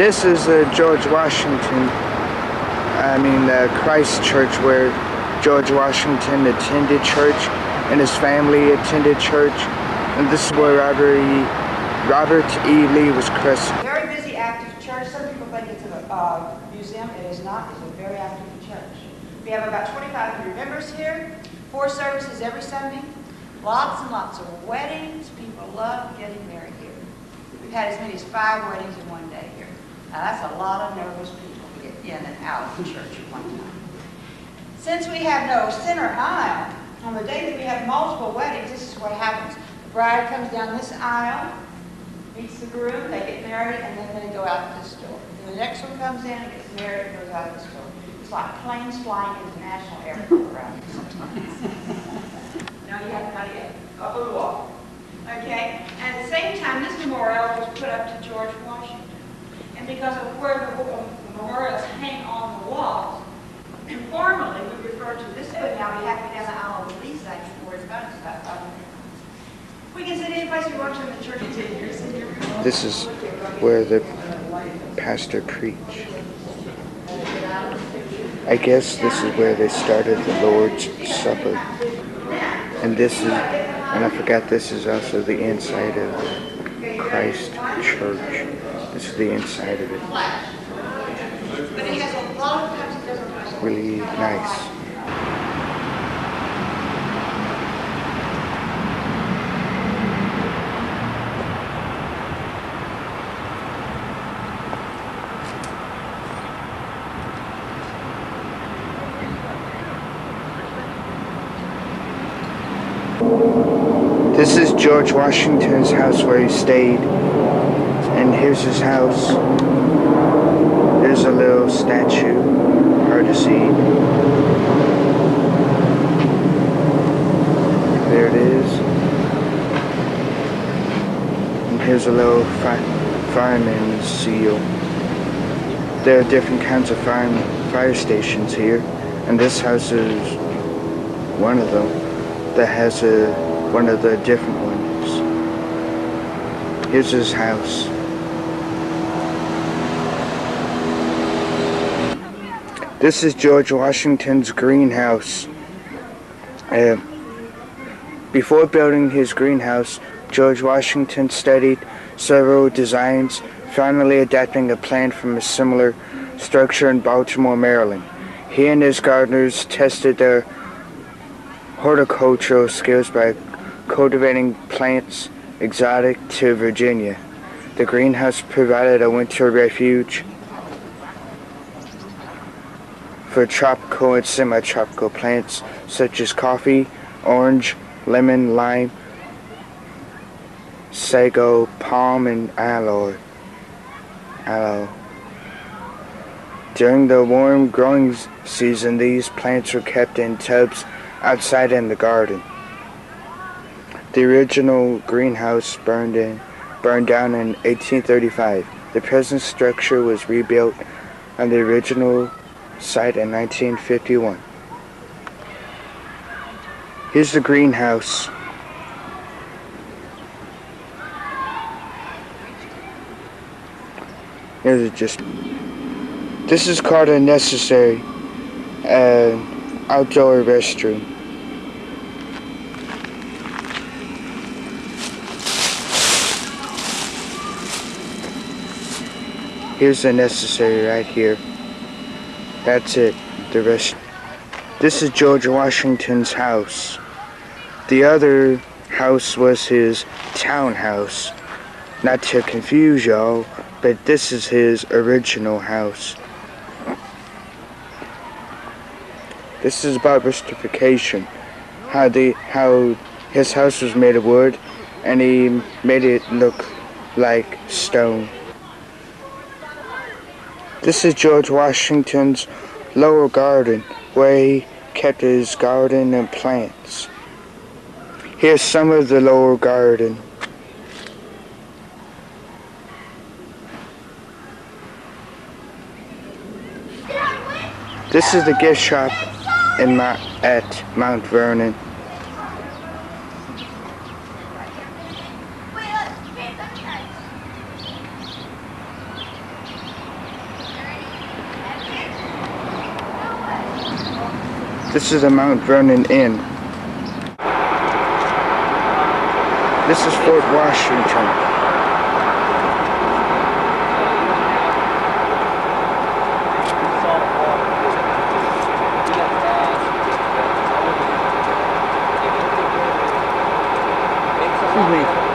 This is George Washington, Christ Church, where George Washington attended church and his family attended church. And this is where Robert E. Lee was christened. Very busy, active church. Some people think it's a museum. It is not. It's a very active church. We have about 2,500 members here, 4 services every Sunday, lots and lots of weddings. People love getting married here. We've had as many as 5 weddings in one day here. Now that's a lot of nervous people to get in and out of the church at one time. Since we have no center aisle, on the day that we have multiple weddings, this is what happens. The bride comes down this aisle, meets the groom, they get married, and then they go out this door. And the next one comes in and gets married and goes out this door. It's like planes flying into the National Airport around here sometimes. Now you have to kind of get up the wall. Okay? And at the same time, this memorial was put up to George Washington. And because of where the memorials hang on the walls, informally we refer to this one now. We have to be down the aisle of the Lee section where it's about to we can sit any place we want to in the church. This is where the pastor preached. I guess this is where they started the Lord's Supper. And I forgot this is also the inside of Christ Church. This is the inside of it. Really nice. This is George Washington's house where he stayed. And here's his house. There's a little statue, hard to see. There it is. And here's a little fireman's seal. There are different kinds of fire stations here, and this house is one of them that has one of the different ones. Here's his house. This is George Washington's greenhouse. Before building his greenhouse, George Washington studied several designs, finally adapting a plan from a similar structure in Baltimore, Maryland. He and his gardeners tested their horticultural skills by cultivating plants exotic to Virginia. The greenhouse provided a winter refuge for tropical and semi-tropical plants such as coffee, orange, lemon, lime, sago, palm, and aloe. During the warm growing season, these plants were kept in tubs outside in the garden. The original greenhouse burned down in 1835. The present structure was rebuilt on the original site in 1951. Here's the greenhouse. This is called a necessary outdoor restroom. Here's the necessary right here. That's it. The rest. This is George Washington's house. The other house was his townhouse. Not to confuse y'all, but this is his original house. This is about restoration. How his house was made of wood, and he made it look like stone. This is George Washington's lower garden, where he kept his garden and plants. Here's some of the lower garden. This is the gift shop at Mount Vernon. This is the Mount Vernon Inn. This is Fort Washington. Excuse me.